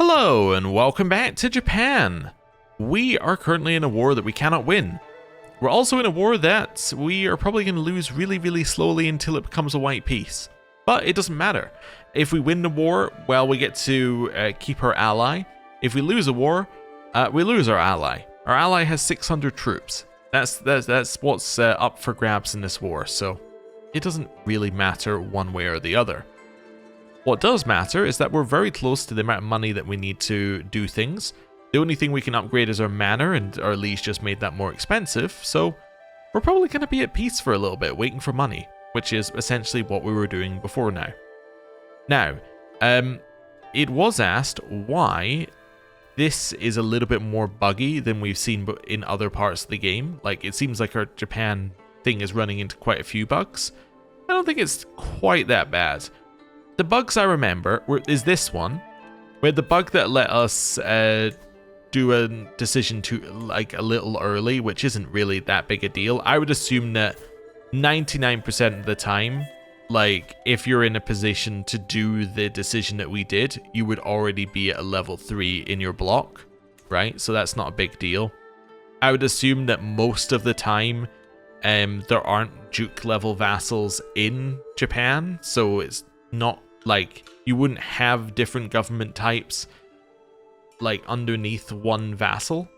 Hello and welcome back to Japan. We are currently in a war that we cannot win. We're also in a war that we are probably going to lose really slowly until it becomes a white peace. But it doesn't matter. If we win the war, well, we get to keep our ally. If we lose a war, we lose our ally. Our ally has 600 troops. That's what's up for grabs in this war, so it doesn't really matter one way or the other. What does matter is that we're very close to the amount of money that we need to do things. The only thing we can upgrade is our manor, and our liege just made that more expensive, so we're probably going to be at peace for a little bit, waiting for money, which is essentially what we were doing before now. Now, it was asked why this is a little bit more buggy than we've seen in other parts of the game. Like, it seems like our Japan thing is running into quite a few bugs. I don't think it's quite that bad. The bugs I remember is this one, where the bug that let us do a decision to like a little early, which isn't really that big a deal. I would assume that 99% of the time, like if you're in a position to do the decision that we did, you would already be at a level 3 in your block, right? So that's not a big deal. I would assume that most of the time there aren't Duke level vassals in Japan, so it's not like you wouldn't have different government types like underneath one vassal.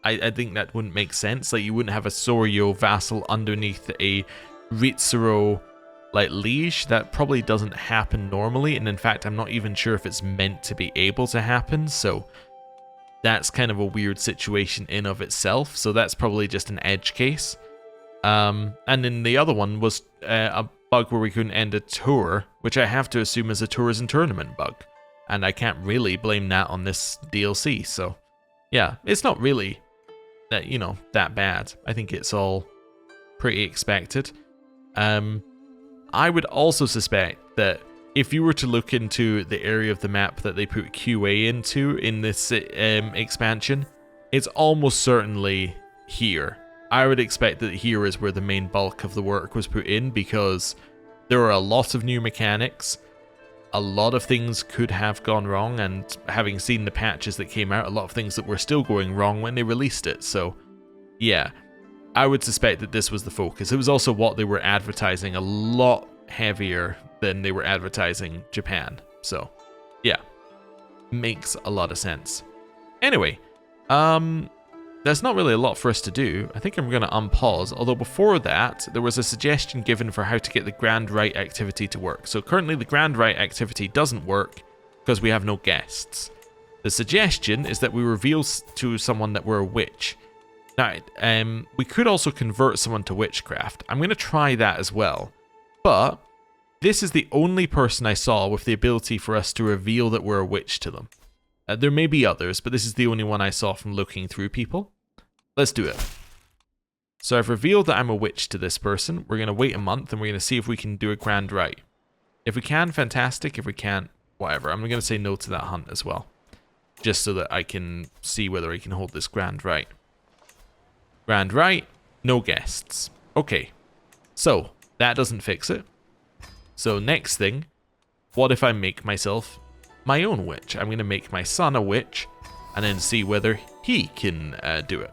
I think that wouldn't make sense. Like, you wouldn't have a Soryo vassal underneath a Ritsuro like liege. That probably doesn't happen normally, and in fact I'm not even sure if it's meant to be able to happen, so that's kind of a weird situation in of itself. So that's probably just an edge case. And then the other one was a bug where we couldn't end a tour, which I have to assume is a tours and tournament bug, and I can't really blame that on this DLC. So yeah, it's not really that, you know, that bad. I think it's all pretty expected. I would also suspect that if you were to look into the area of the map that they put QA into in this expansion, it's almost certainly here. I would expect that here is where the main bulk of the work was put in, because there are a lot of new mechanics. A lot of things could have gone wrong, and having seen the patches that came out, a lot of things that were still going wrong when they released it. So yeah, I would suspect that this was the focus. It was also what they were advertising a lot heavier than they were advertising Japan. So yeah, makes a lot of sense. Anyway, there's not really a lot for us to do. I think I'm going to unpause, although before that, there was a suggestion given for how to get the Grand Rite activity to work. So currently the Grand Rite activity doesn't work because we have no guests. The suggestion is that we reveal to someone that we're a witch. Now, we could also convert someone to witchcraft. I'm going to try that as well. But this is the only person I saw with the ability for us to reveal that we're a witch to them. There may be others, but this is the only one I saw from looking through people. Let's do it. So I've revealed that I'm a witch to this person. We're going to wait a month and we're going to see if we can do a grand rite. If we can, fantastic. If we can't, whatever. I'm going to say no to that hunt as well, just so that I can see whether I can hold this grand rite. Grand rite, no guests. Okay, so that doesn't fix it. So next thing, what if I make myself my own witch? I'm going to make my son a witch and then see whether he can do it.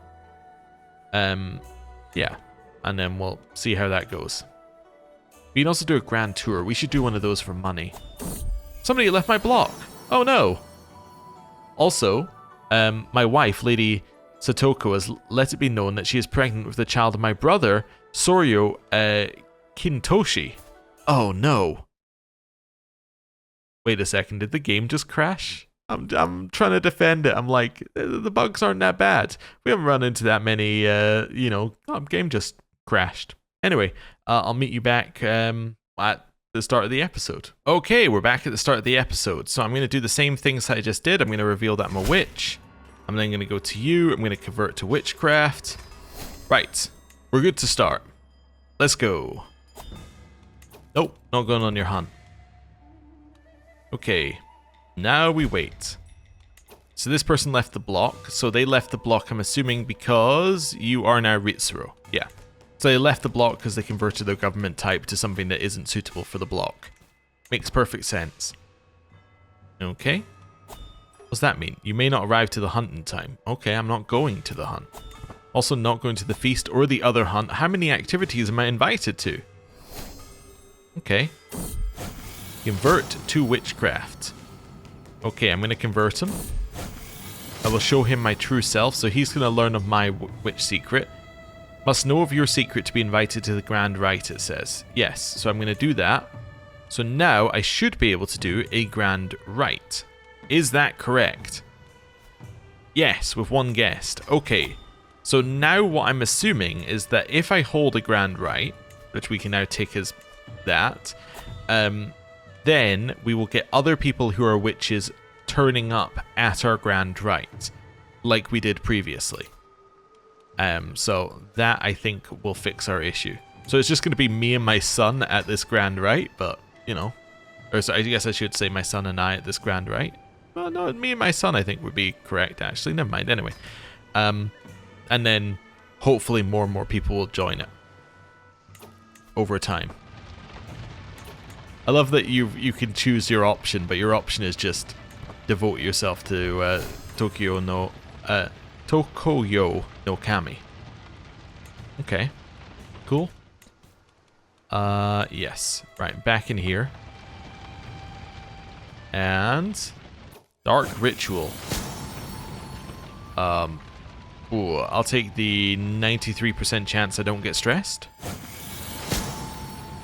Yeah, and then we'll see how that goes. We can also do a grand tour. We should do one of those for money. Somebody left my block. Oh no. Also, my wife, Lady Satoko, has let it be known that she is pregnant with the child of my brother, Soryo Kintoshi. Oh no. Wait a second, did the game just crash? I'm trying to defend it. I'm like, the bugs aren't that bad. We haven't run into that many, game just crashed. Anyway, I'll meet you back at the start of the episode. Okay, we're back at the start of the episode. So I'm going to do the same things I just did. I'm going to reveal that I'm a witch. I'm then going to go to you. I'm going to convert to witchcraft. Right, we're good to start. Let's go. Nope, not going on your hunt. Okay, now we wait. So this person left the block. So they left the block, I'm assuming, because you are now Ritsuro. Yeah. So they left the block because they converted their government type to something that isn't suitable for the block. Makes perfect sense. Okay. What's that mean? You may not arrive to the hunt in time. Okay, I'm not going to the hunt. Also not going to the feast or the other hunt. How many activities am I invited to? Okay. Convert to witchcraft. Okay, I'm going to convert him. I will show him my true self, so he's going to learn of my witch secret. Must know of your secret to be invited to the grand rite, it says. Yes, so I'm going to do that. So now I should be able to do a grand rite. Is that correct? Yes, with one guest. Okay. So now what I'm assuming is that if I hold a grand rite, which we can now take as that, then we will get other people who are witches turning up at our grand rite, like we did previously. So that I think will fix our issue. So it's just going to be me and my son at this grand rite, but you know, or so I guess I should say my son and I at this grand rite. Well, no, me and my son I think would be correct actually. Never mind. Anyway, and then hopefully more and more people will join it over time. I love that you can choose your option, but your option is just devote yourself to Tokoyo no Kami. Okay, cool. Yes, right, back in here. And dark ritual. Ooh, I'll take the 93% chance I don't get stressed.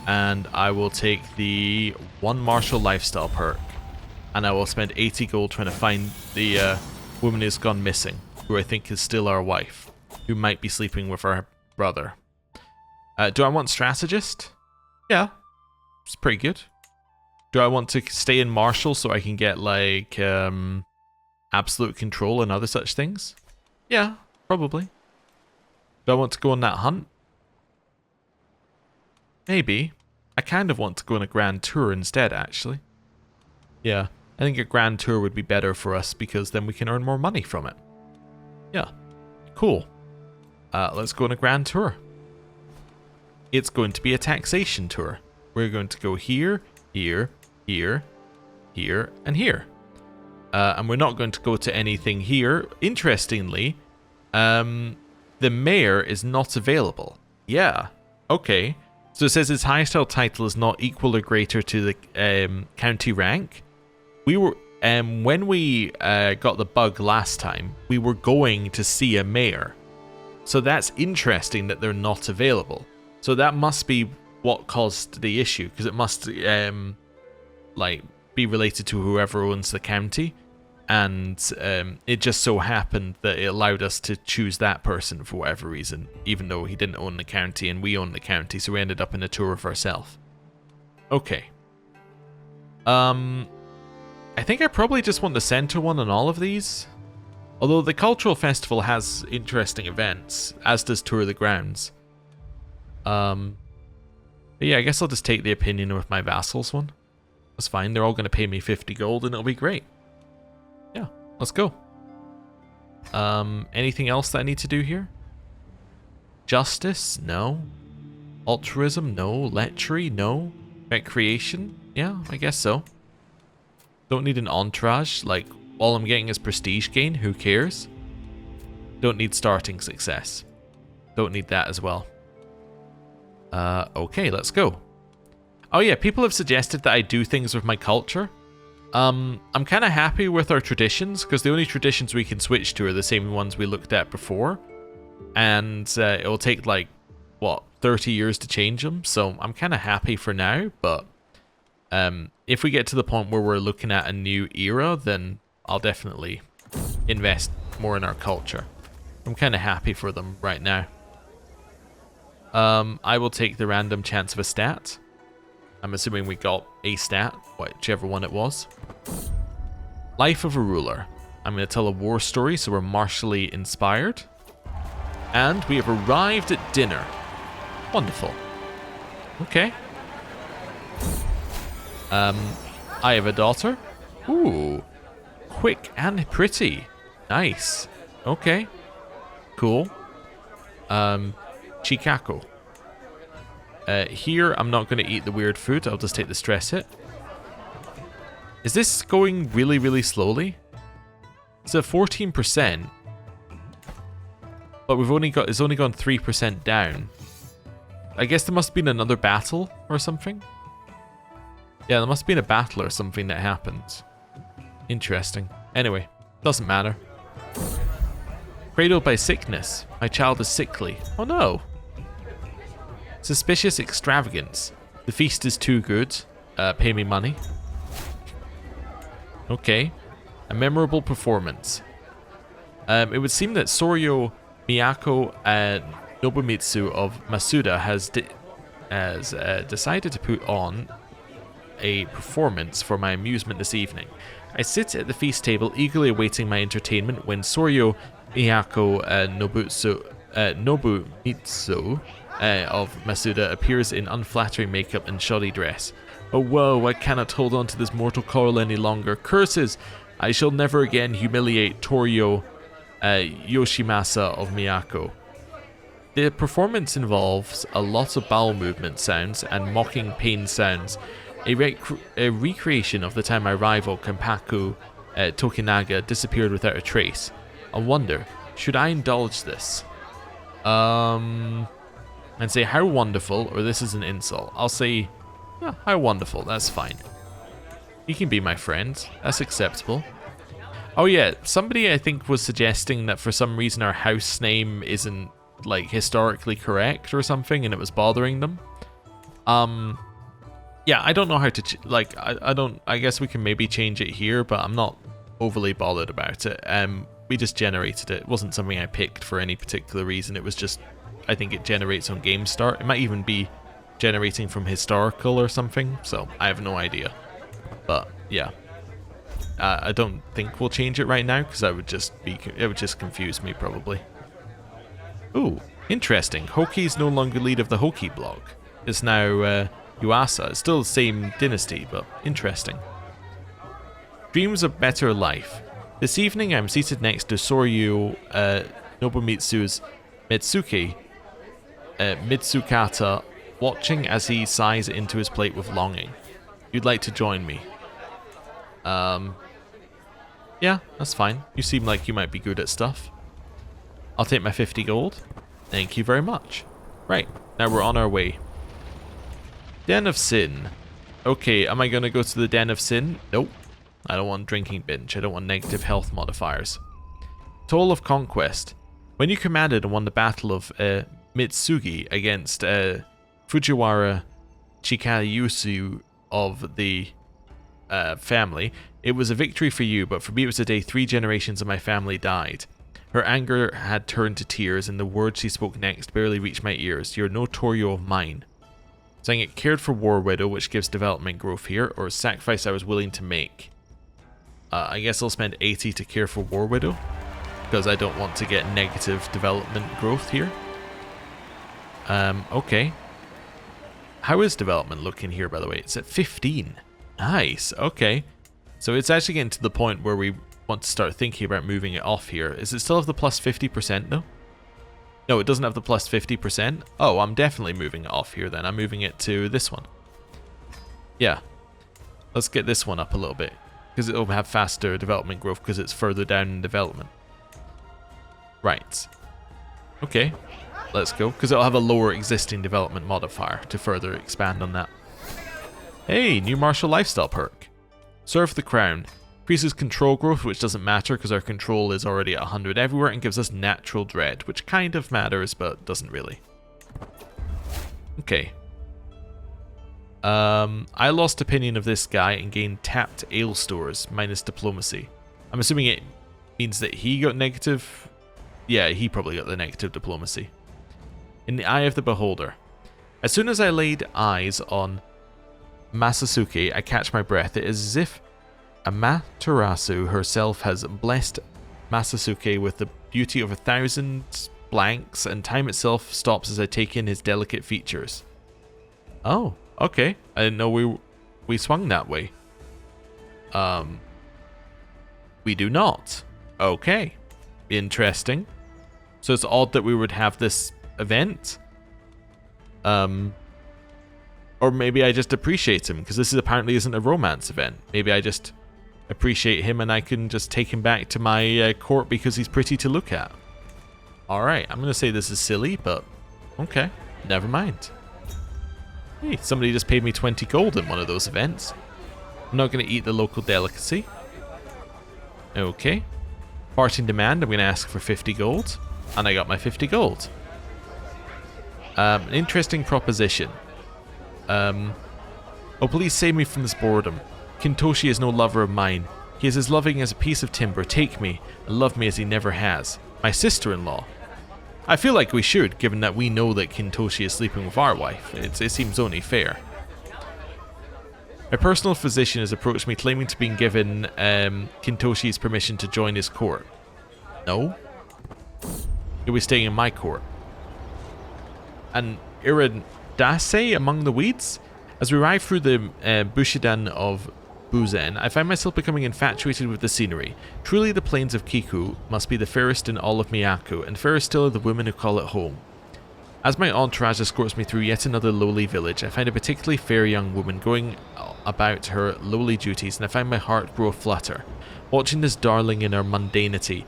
And I will take the 1 martial lifestyle perk. And I will spend 80 gold trying to find the woman who's gone missing, who I think is still our wife, who might be sleeping with our brother. Do I want strategist? Yeah, it's pretty good. Do I want to stay in martial so I can get like absolute control and other such things? Yeah, probably. Do I want to go on that hunt? Maybe. I kind of want to go on a grand tour instead, actually. Yeah, I think a grand tour would be better for us because then we can earn more money from it. Yeah, cool. Let's go on a grand tour. It's going to be a taxation tour. We're going to go here, here, here, here, and here. And we're not going to go to anything here. Interestingly, the mayor is not available. Yeah, okay. So it says his highest title is not equal or greater to the county rank. We were when we got the bug last time, we were going to see a mayor. So that's interesting that they're not available. So that must be what caused the issue, because it must like be related to whoever owns the county. And it just so happened that it allowed us to choose that person for whatever reason, even though he didn't own the county and we own the county, so we ended up in a tour of ourselves. Okay. I think I probably just want the center one on all of these. Although the cultural festival has interesting events, as does Tour of the Grounds. But yeah, I guess I'll just take the opinion with my vassals one. That's fine, they're all going to pay me 50 gold and it'll be great. Yeah, let's go. Anything else that I need to do here? Justice? No. Altruism? No. Lechery? No. Recreation? Yeah, I guess so. Don't need an entourage. Like, all I'm getting is prestige gain. Who cares? Don't need starting success. Don't need that as well. Okay, let's go. Oh yeah, people have suggested that I do things with my culture. I'm kind of happy with our traditions, because the only traditions we can switch to are the same ones we looked at before. And it will take, like, what, 30 years to change them? So I'm kind of happy for now, but if we get to the point where we're looking at a new era, then I'll definitely invest more in our culture. I'm kind of happy for them right now. I will take the random chance of a stat. I'm assuming we got a stat, whichever one it was. Life of a ruler. I'm going to tell a war story, so we're martially inspired. And we have arrived at dinner. Wonderful. Okay. I have a daughter. Ooh. Quick and pretty. Nice. Okay. Cool. Chikako. Here, I'm not going to eat the weird food. I'll just take the stress hit. Is this going really, really slowly? It's at 14%. But it's only gone 3% down. I guess there must have been another battle or something. Yeah, there must have been a battle or something that happened. Interesting. Anyway, doesn't matter. Cradled by sickness. My child is sickly. Oh no. Suspicious extravagance. The feast is too good. Pay me money. Okay. A memorable performance. It would seem that Soryo Miyako Nobumitsu of Masuda has decided to put on a performance for my amusement this evening. I sit at the feast table eagerly awaiting my entertainment when Soryo Miyako Nobumitsu of Masuda appears in unflattering makeup and shoddy dress. Oh whoa, I cannot hold on to this mortal coil any longer. Curses! I shall never again humiliate Toryo Yoshimasa of Miyako. The performance involves a lot of bowel movement sounds and mocking pain sounds, a recreation of the time my rival Kampaku Tokinaga disappeared without a trace. I wonder, should I indulge this? And say how wonderful, or this is an insult. I'll say, yeah, how wonderful, that's fine. You can be my friend, that's acceptable. Oh yeah, somebody I think was suggesting that for some reason our house name isn't like historically correct or something, and it was bothering them. Yeah, I don't know how to I guess we can maybe change it here, but I'm not overly bothered about it. We just generated it. It wasn't something I picked for any particular reason. It was just, I think it generates on game start. It might even be generating from historical or something, so I have no idea. But yeah, I don't think we'll change it right now because it would just confuse me probably. Ooh, interesting. Hoki is no longer lead of the Hoki blog. It's now Yuasa. It's still the same dynasty, but interesting. Dreams of better life. This evening I'm seated next to Soryu Nobumitsu's Mitsuki Mitsukata, watching as he sighs into his plate with longing. You'd like to join me? Yeah, that's fine. You seem like you might be good at stuff. I'll take my 50 gold. Thank you very much. Right, now we're on our way. Den of Sin. Okay, am I going to go to the Den of Sin? Nope. I don't want drinking binge. I don't want negative health modifiers. Toll of Conquest. When you commanded and won the Battle of Mitsugi against Fujiwara Chikayusu of the family, it was a victory for you, but for me it was a day 3 generations of my family died. Her anger had turned to tears, and the words she spoke next barely reached my ears. You're no Torio of mine. Saying it cared for War Widow, which gives development growth here, or a sacrifice I was willing to make. I guess I'll spend 80 to care for War Widow, because I don't want to get negative development growth here. Okay. How is development looking here, by the way? It's at 15. Nice, okay. So it's actually getting to the point where we want to start thinking about moving it off here. Is it still have the plus 50% though? No, it doesn't have the plus 50%. Oh, I'm definitely moving it off here then. I'm moving it to this one. Yeah. Let's get this one up a little bit, because it'll have faster development growth because it's further down in development. Right. Okay. Let's go, because it'll have a lower existing development modifier to further expand on that. Hey, new martial lifestyle perk. Serve the crown. Increases control growth, which doesn't matter because our control is already at 100 everywhere, and gives us natural dread, which kind of matters but doesn't really. Okay. I lost opinion of this guy and gained tapped ale stores minus diplomacy. I'm assuming it means that he got negative. Yeah, he probably got the negative diplomacy. In the eye of the beholder. As soon as I laid eyes on Masasuke, I catch my breath. It is as if Amaterasu herself has blessed Masasuke with the beauty of 1,000 blanks, and time itself stops as I take in his delicate features. Oh, okay. I didn't know we swung that way. We do not. Okay. Interesting. So it's odd that we would have this event. Or maybe I just appreciate him, because this apparently isn't a romance event. Maybe I just appreciate him and I can just take him back to my court because he's pretty to look at. Alright, I'm going to say this is silly, but okay, never mind. Hey, somebody just paid me 20 gold in one of those events. I'm not going to eat the local delicacy. Okay. Parting demand, I'm going to ask for 50 gold. And I got my 50 gold. An interesting proposition. Oh, please save me from this boredom. Kintoshi is no lover of mine. He is as loving as a piece of timber. Take me, and love me as he never has. My sister-in-law. I feel like we should, given that we know that Kintoshi is sleeping with our wife. It seems only fair. My personal physician has approached me claiming to be given Kintoshi's permission to join his court. No. He'll be staying in my court. An Iridase among the weeds? As we ride through the Bushidan of Buzen, I find myself becoming infatuated with the scenery. Truly the plains of Kiku must be the fairest in all of Miyako, and fairer still are the women who call it home. As my entourage escorts me through yet another lowly village, I find a particularly fair young woman going about her lowly duties, and I find my heart grow aflutter. Watching this darling in her mundanity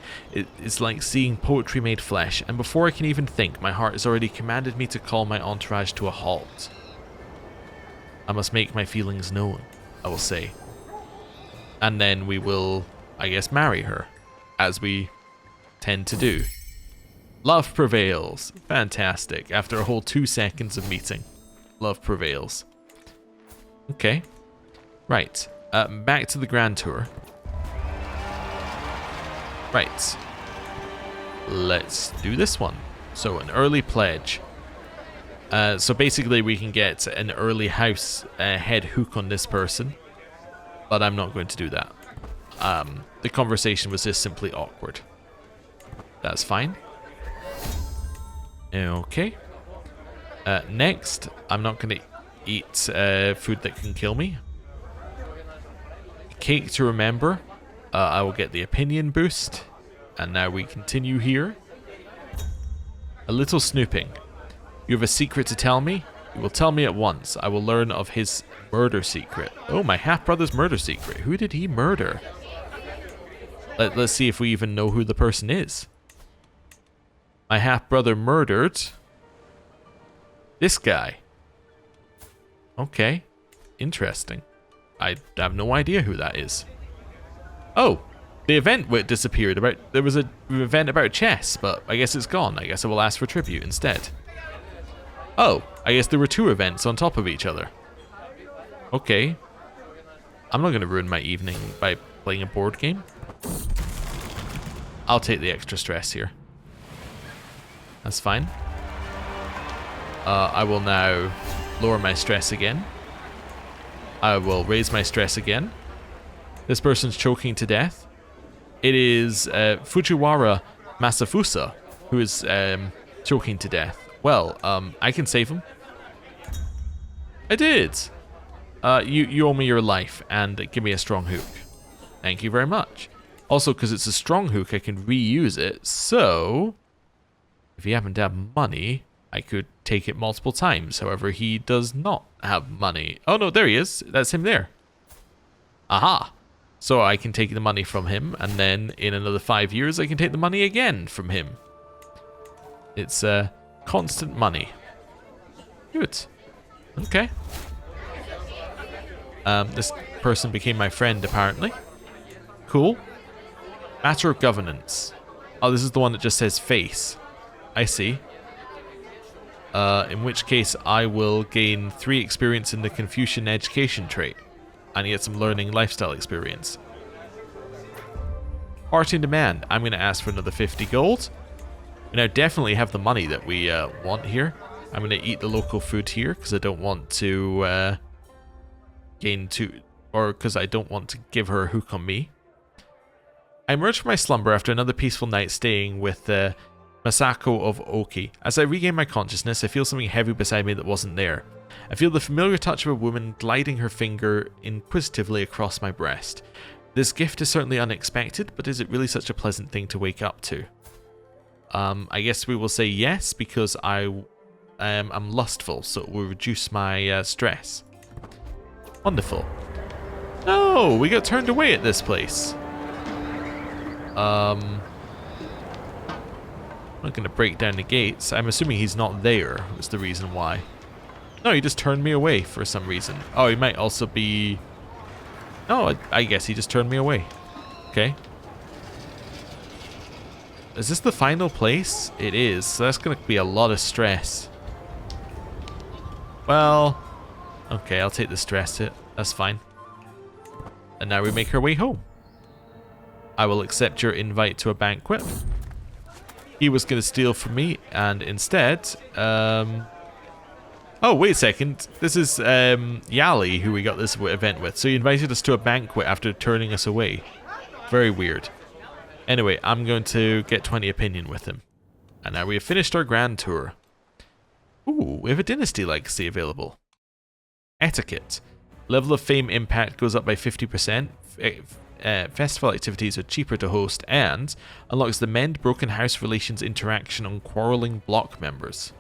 is like seeing poetry made flesh, and before I can even think, my heart has already commanded me to call my entourage to a halt. I must make my feelings known, I will say. And then we will, I guess, marry her, as we tend to do. Love prevails. Fantastic. After a whole 2 seconds of meeting. Love prevails. Okay. Right. Back to the Grand Tour. Right. Let's do this one. So, an early pledge. So basically we can get an early house head hook on this person. But I'm not going to do that. The conversation was just simply awkward. That's fine. Okay. Next, I'm not going to eat food that can kill me. Cake to remember. I will get the opinion boost. And now we continue here. A little snooping. You have a secret to tell me? You will tell me at once. I will learn of his murder secret. Oh, my half-brother's murder secret. Who did he murder? Let's see if we even know who the person is. My half-brother murdered this guy. Okay. Interesting. I have no idea who that is. Oh, the event disappeared. There was an event about chess, but I guess it's gone. I guess I will ask for tribute instead. Oh, I guess there were 2 events on top of each other. Okay. I'm not going to ruin my evening by playing a board game. I'll take the extra stress here. That's fine. I will now lower my stress again. I will raise my stress again. This person's choking to death. It is Fujiwara Masafusa who is choking to death. Well, I can save him. I did. You owe me your life and give me a strong hook. Thank you very much. Also, because it's a strong hook, I can reuse it. So, if you happen to have money, I could take it multiple times. However, he does not have money. Oh no, there he is. That's him there. Aha. So I can take the money from him, and then in another 5 years, I can take the money again from him. It's constant money. Good. Okay. This person became my friend, apparently. Cool. Matter of governance. Oh, this is the one that just says face. I see. In which case, I will gain 3 experience in the Confucian education trait. And get some learning lifestyle experience. Parting demand. I'm going to ask for another 50 gold. We now definitely have the money that we want here. I'm going to eat the local food here because I don't want to gain 2, or because I don't want to give her a hook on me. I emerge from my slumber after another peaceful night staying with Masako of Oki. As I regain my consciousness, I feel something heavy beside me that wasn't there. I feel the familiar touch of a woman gliding her finger inquisitively across my breast. This gift is certainly unexpected, but is it really such a pleasant thing to wake up to? I guess we will say yes, because I'm lustful, so it will reduce my stress. Wonderful. No, we got turned away at this place. I'm not going to break down the gates. I'm assuming he's not there, was the reason why. No, he just turned me away for some reason. Oh, he might also be... No, I guess he just turned me away. Okay. Is this the final place? It is, so that's going to be a lot of stress. Well, okay, I'll take the stress hit. That's fine. And now we make our way home. I will accept your invite to a banquet. He was going to steal from me, and instead, oh, wait a second. This is Yali, who we got this event with. So he invited us to a banquet after turning us away. Very weird. Anyway, I'm going to get 20 opinion with him. And now we have finished our grand tour. Ooh, we have a dynasty legacy available. Etiquette. Level of fame impact goes up by 50%. Festival activities are cheaper to host and unlocks the mend broken house relations interaction on quarreling block members.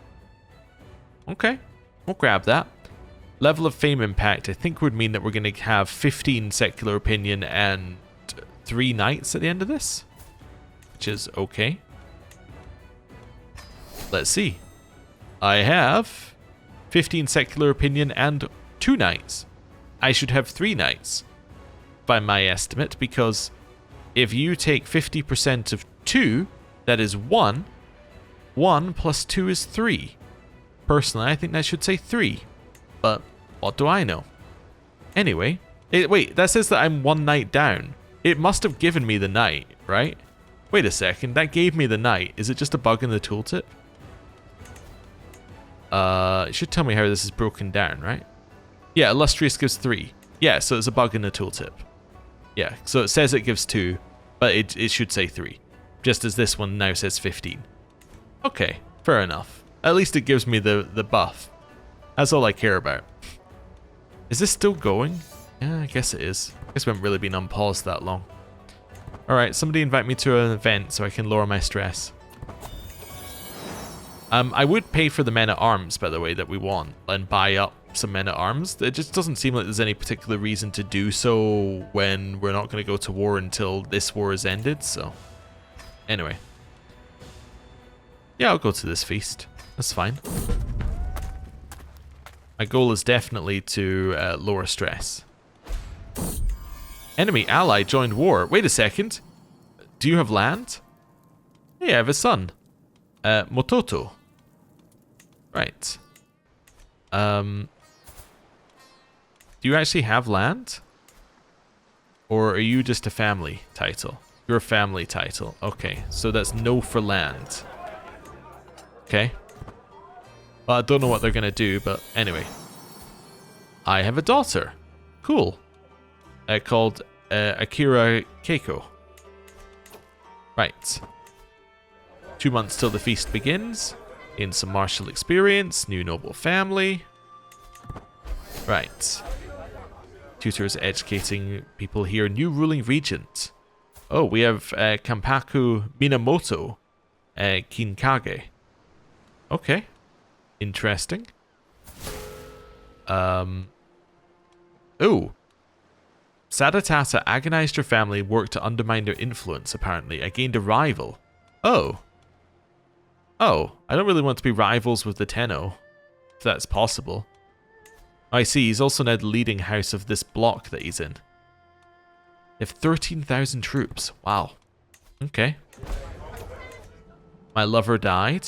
Okay, we'll grab that. Level of fame impact I think would mean that we're going to have 15 secular opinion and 3 knights at the end of this, which is okay. Let's see. I have 15 secular opinion and 2 knights. I should have 3 knights by my estimate, because if you take 50% of 2, that is 1. 1 plus 2 is 3. Personally, I think that should say 3. But what do I know? Anyway, wait, that says that I'm 1 knight down. It must have given me the knight, right? Wait a second, that gave me the knight. Is it just a bug in the tooltip? It should tell me how this is broken down, right? Yeah, illustrious gives 3. Yeah, so it's a bug in the tooltip. Yeah, so it says it gives 2, but it should say 3. Just as this one now says 15. Okay, fair enough. At least it gives me the buff. That's all I care about. Is this still going? Yeah, I guess it is. I guess we haven't really been unpaused that long. Alright, somebody invite me to an event so I can lower my stress. I would pay for the men-at-arms, by the way, that we want, and buy up some men-at-arms. It just doesn't seem like there's any particular reason to do so when we're not going to go to war until this war is ended, so... Anyway. Yeah, I'll go to this feast. That's fine. My goal is definitely to lower stress. Enemy ally joined war. Wait a second. Do you have land? Hey, I have a son. Mototo. Right. Do you actually have land? Or are you just a family title? You're a family title. Okay, so that's no for land. Okay. Well, I don't know what they're going to do, but anyway. I have a daughter. Cool. Called Akira Keiko. Right. 2 months till the feast begins. In some martial experience. New noble family. Right. Tutors educating people here. New ruling regent. Oh, we have Kampaku Minamoto Kinkage. Okay. Interesting. Oh. Sadatata agonized her family and worked to undermine their influence, apparently. I gained a rival. Oh. Oh, I don't really want to be rivals with the Tenno, if that's possible. I see, he's also now the leading house of this block that he's in. They have 13,000 troops. Wow. Okay. My lover died.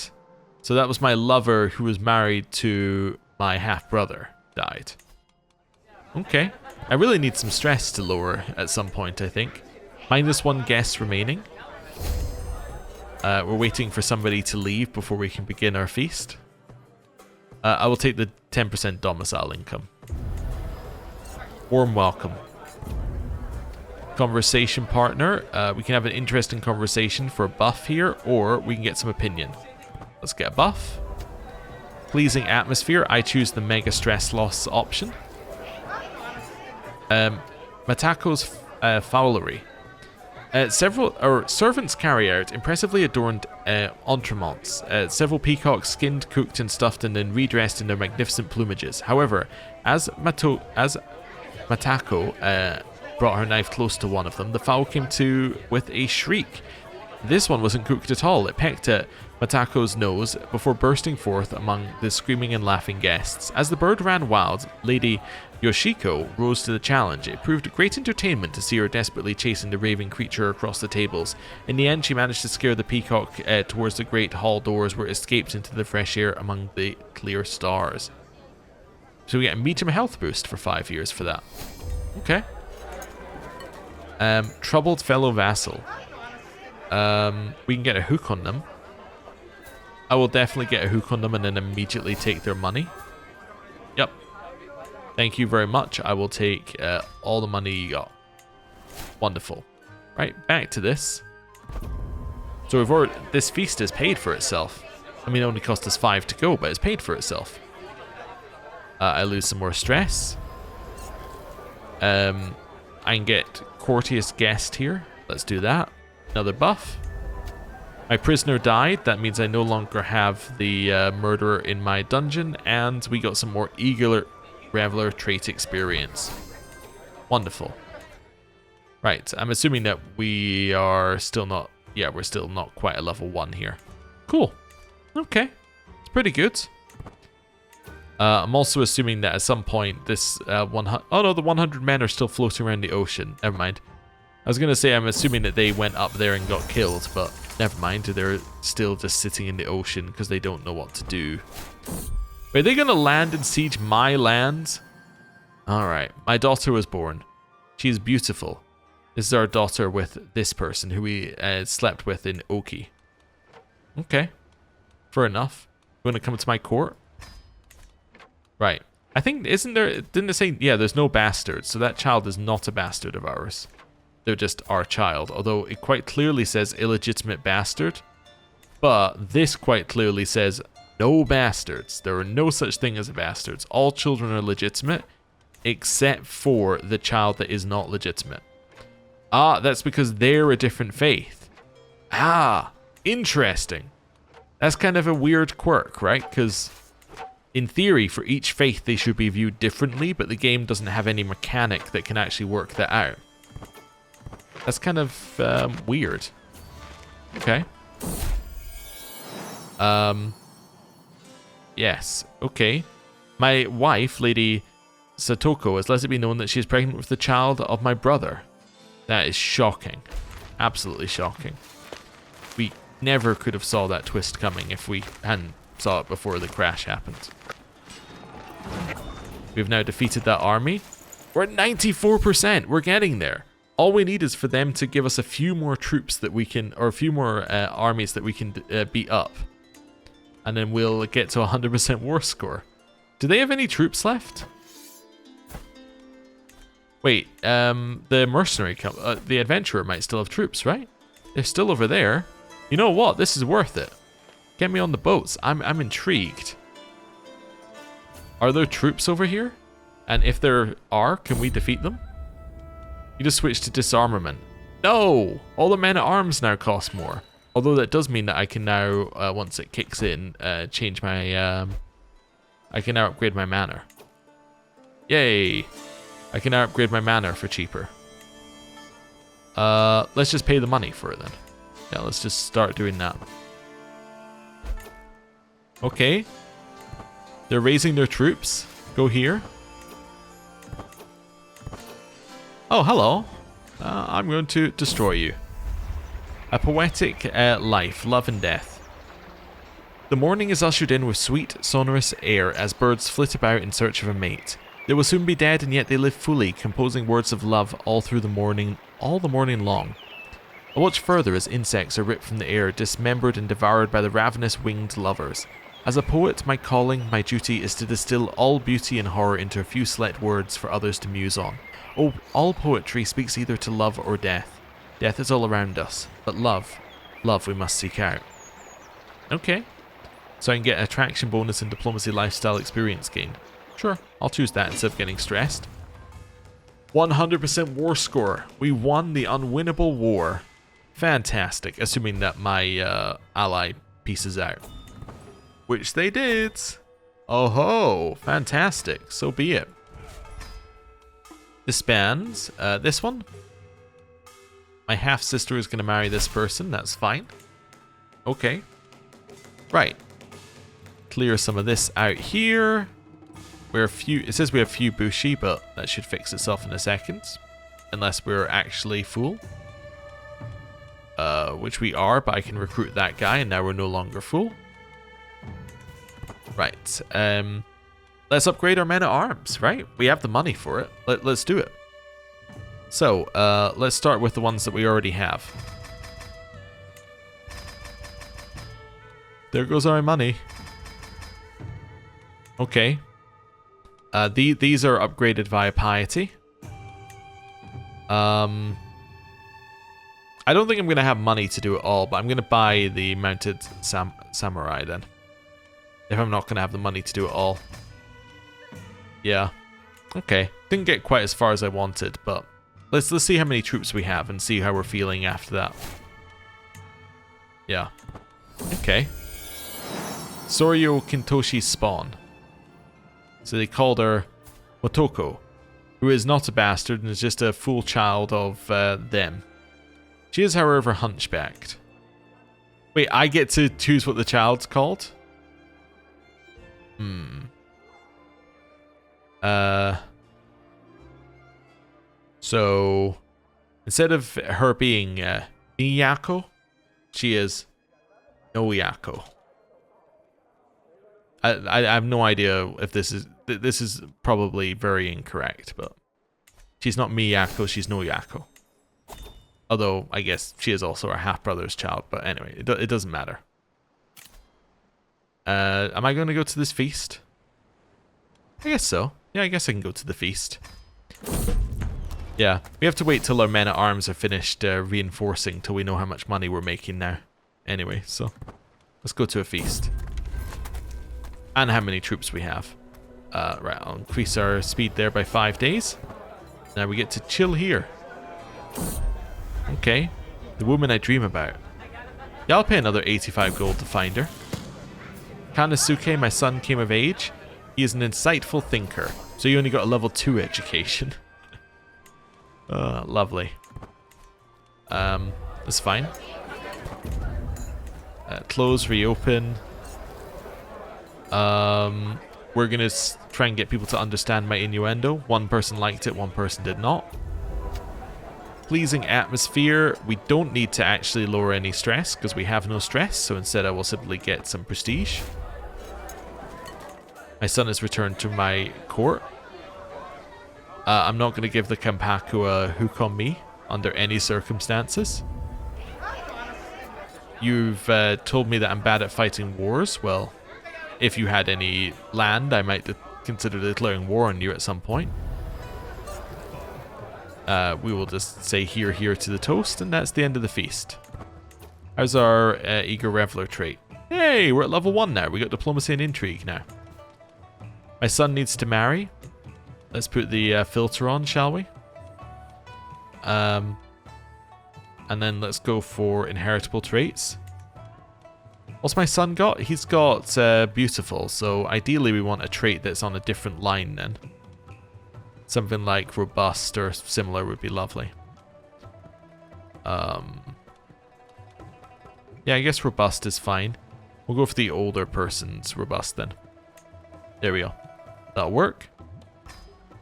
So that was my lover who was married to my half-brother died. Okay. I really need some stress to lower at some point, I think. -1 guest remaining. We're waiting for somebody to leave before we can begin our feast. I will take the 10% domicile income. Warm welcome. Conversation partner. We can have an interesting conversation for a buff here, or we can get some opinion. Let's get a buff. Pleasing atmosphere. I choose the mega stress loss option. Matako's fowlery. Servants carry out impressively adorned entremets. Several peacocks skinned, cooked, and stuffed, and then redressed in their magnificent plumages. However, as Matako brought her knife close to one of them, the fowl came to with a shriek. This one wasn't cooked at all. It pecked at Matako's nose before bursting forth among the screaming and laughing guests. As the bird ran wild, Lady Yoshiko rose to the challenge. It proved great entertainment to see her desperately chasing the raving creature across the tables. In the end, she managed to scare the peacock towards the great hall doors, where it escaped into the fresh air among the clear stars. So we get a medium health boost for 5 years for that. Okay. Troubled fellow vassal. We can get a hook on them. I will definitely get a hook on them and then immediately take their money. Yep. Thank you very much. I will take all the money you got. Wonderful. Right, back to this. So we've already, this feast has paid for itself. I mean, it only cost us 5 to go, but it's paid for itself. I lose some more stress. I can get courteous guest here. Let's do that. Another buff. My prisoner died. That means I no longer have the murderer in my dungeon, and we got some more eager reveler trait experience. Wonderful. Right, I'm assuming that we are still not... Yeah, we're still not quite a level 1 here. Cool. Okay. It's pretty good. I'm also assuming that at some point this 100... Oh no, the 100 men are still floating around the ocean. Never mind. I was going to say I'm assuming that they went up there and got killed, but never mind. They're still just sitting in the ocean because they don't know what to do. Are they going to land and siege my land? Alright. My daughter was born. She is beautiful. This is our daughter with this person who we slept with in Oki. Okay. Fair enough. You want to come to my court? Right. I think, isn't there... Didn't it say... Yeah, there's no bastards. So that child is not a bastard of ours. They're just our child, although it quite clearly says illegitimate bastard. But this quite clearly says no bastards. There are no such thing as bastards. All children are legitimate, except for the child that is not legitimate. Ah, that's because they're a different faith. Ah, interesting. That's kind of a weird quirk, right? Because in theory, for each faith, they should be viewed differently, but the game doesn't have any mechanic that can actually work that out. That's kind of weird. Okay. Yes. Okay. My wife, Lady Satoko, has let it be known that she is pregnant with the child of my brother. That is shocking. Absolutely shocking. We never could have saw that twist coming if we hadn't saw it before the crash happened. We've now defeated that army. We're at 94%. We're getting there. All we need is for them to give us a few more troops that we can, or a few more armies that we can beat up. And then we'll get to 100% war score. Do they have any troops left? Wait, the mercenary, the adventurer might still have troops, right? They're still over there. You know what? This is worth it. Get me on the boats. I'm intrigued. Are there troops over here? And if there are, can we defeat them? You just switch to disarmament. No! All the men at arms now cost more. Although that does mean that I can now, once it kicks in, change my... I can now upgrade my manor. Yay! I can now upgrade my manor for cheaper. Let's just pay the money for it then. Yeah, let's just start doing that. Okay. They're raising their troops. Go here. Oh, hello. I'm going to destroy you. A poetic life, love and death. The morning is ushered in with sweet, sonorous air as birds flit about in search of a mate. They will soon be dead, and yet they live fully, composing words of love all through the morning, all the morning long. I watch further as insects are ripped from the air, dismembered and devoured by the ravenous winged lovers. As a poet, my calling, my duty is to distill all beauty and horror into a few select words for others to muse on. Oh, all poetry speaks either to love or death. Death is all around us, but love we must seek out. Okay. So I can get attraction bonus and diplomacy lifestyle experience gain. Sure, I'll choose that instead of getting stressed. 100% war score. We won the unwinnable war. Fantastic, assuming that my ally pieces out. Which they did. Oh ho, fantastic, so be it. disbands this one. My half-sister is going to marry this person. That's fine. Okay. Right. Clear some of this out here. It says we have few bushi, but that should fix itself in a second. Unless we're actually full. Which we are, but I can recruit that guy, and now we're no longer full. Right. Let's upgrade our men-at-arms, right? We have the money for it. Let's do it. So, let's start with the ones that we already have. There goes our money. Okay. These are upgraded via piety. I don't think I'm going to have money to do it all, but I'm going to buy the mounted samurai then. If I'm not going to have the money to do it all. Yeah. Okay. Didn't get quite as far as I wanted, but let's see how many troops we have and see how we're feeling after that. Yeah. Okay. Soryo Kintoshi's spawn. So they called her Motoko, who is not a bastard and is just a fool child of them. She is, however, hunchbacked. Wait, I get to choose what the child's called? So, instead of her being Miyako, she is Noyako. I have no idea if this is probably very incorrect, but she's not Miyako, she's Noyako. Although, I guess she is also her half-brother's child, but anyway, it doesn't matter. Am I going to go to this feast? I guess so. Yeah, I guess I can go to the feast. Yeah, we have to wait till our men-at-arms are finished reinforcing till we know how much money we're making now. Anyway, so let's go to a feast. And how many troops we have. Right, I'll increase our speed there by 5 days. Now we get to chill here. Okay, the woman I dream about. Yeah, I'll pay another 85 gold to find her. Kanasuke, my son, came of age. He is an insightful thinker. So you only got a level 2 education. Lovely. That's fine. Close, reopen. We're gonna try and get people to understand my innuendo. One person liked it, one person did not. Pleasing atmosphere. We don't need to actually lower any stress because we have no stress, so instead I will simply get some prestige. My son has returned to my court. I'm not going to give the Kampaku a hook on me under any circumstances. You've told me that I'm bad at fighting wars. Well, if you had any land, I might consider declaring war on you at some point. We will just say here, here to the toast, and that's the end of the feast. How's our eager reveler trait? Hey, we're at level 1 now. We got diplomacy and intrigue now. My son needs to marry. Let's put the filter on, shall we? And then let's go for inheritable traits. What's my son got? He's got beautiful, so ideally we want a trait that's on a different line then. Something like robust or similar would be lovely. Yeah, I guess robust is fine. We'll go for the older person's robust then. There we go. That'll work.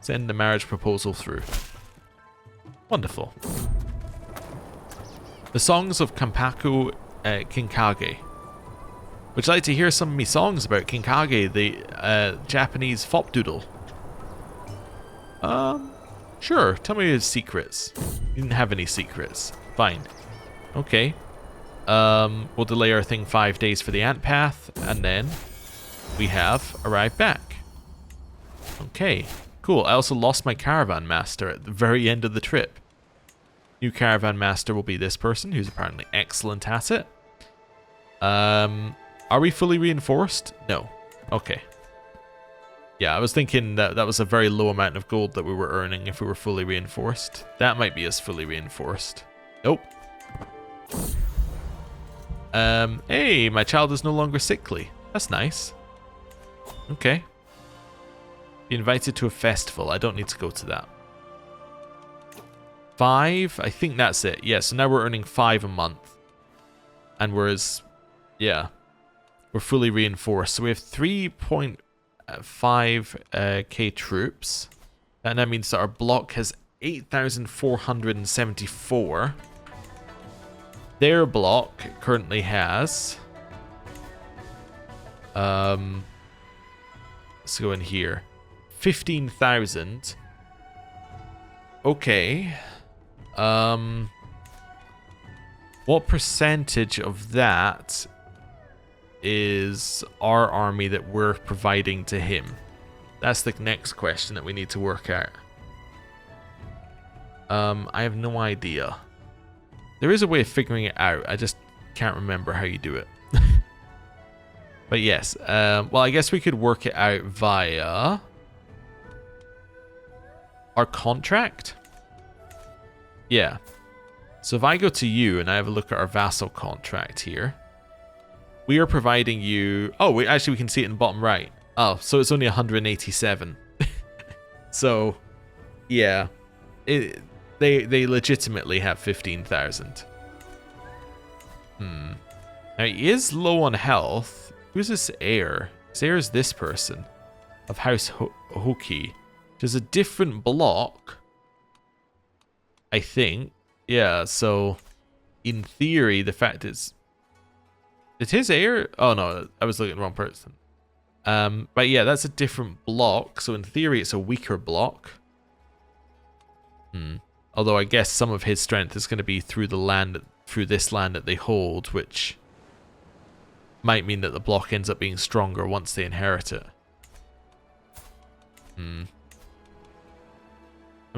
Send the marriage proposal through. Wonderful. The songs of Kampaku Kinkage. Would you like to hear some of me songs about Kinkage, the Japanese fopdoodle? Sure. Tell me his secrets. You didn't have any secrets. Fine. Okay. We'll delay our thing 5 days for the ant path, and then we have arrived back. Okay. Cool. I also lost my caravan master at the very end of the trip. New caravan master will be this person, who's apparently excellent at it. Are we fully reinforced? No. Okay. Yeah, I was thinking that that was a very low amount of gold that we were earning if we were fully reinforced. That might be us fully reinforced. Nope. Hey, my child is no longer sickly. That's nice. Okay. Be invited to a festival. I don't need to go to that. 5? I think that's it. Yeah, so now we're earning 5 a month. And whereas, yeah, we're fully reinforced. So we have 3.5k troops. And that means that our block has 8,474. Their block currently has... let's go in here. 15,000. Okay. What percentage of that is our army that we're providing to him? That's the next question that we need to work out. I have no idea. There is a way of figuring it out. I just can't remember how you do it. But yes, well, I guess we could work it out via our contract. Yeah. So if I go to you and I have a look at our vassal contract here, we are providing you... Oh, we can see it in the bottom right. Oh, so it's only 187. So, yeah. They legitimately have 15,000. Now, he is low on health. Who's this heir? His heir is this person. Of House Hoki. Which is a different block. I think. Yeah, so... In theory, the fact is... Is his heir? Oh, no. I was looking at the wrong person. But yeah, that's a different block. So in theory, it's a weaker block. Although I guess some of his strength is going to be through the land, through this land that they hold, which might mean that the block ends up being stronger once they inherit it. I'm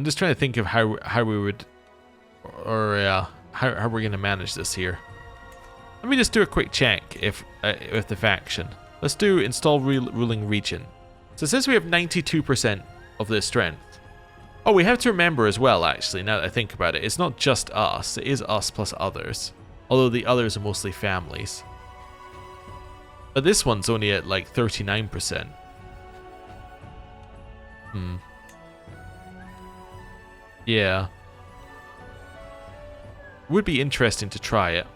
just trying to think of how we would, or how we're going to manage this here. Let me just do a quick check if with the faction. Let's do install ruling region. So it says we have 92% of this strength. Oh, we have to remember as well, actually, now that I think about it, it's not just us. It is us plus others. Although the others are mostly families. But this one's only at like 39%. Yeah. Would be interesting to try it.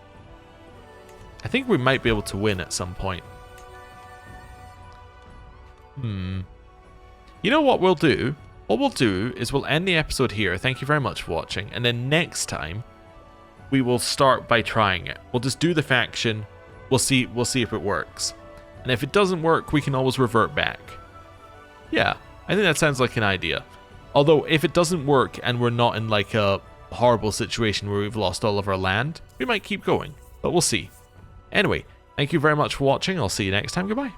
I think we might be able to win at some point. You know what we'll do? What we'll do is we'll end the episode here. Thank you very much for watching. And then next time, we will start by trying it. We'll just do the faction. We'll see if it works. And if it doesn't work, we can always revert back. Yeah, I think that sounds like an idea. Although, if it doesn't work and we're not in like a horrible situation where we've lost all of our land, we might keep going. But we'll see. Anyway, thank you very much for watching. I'll see you next time. Goodbye.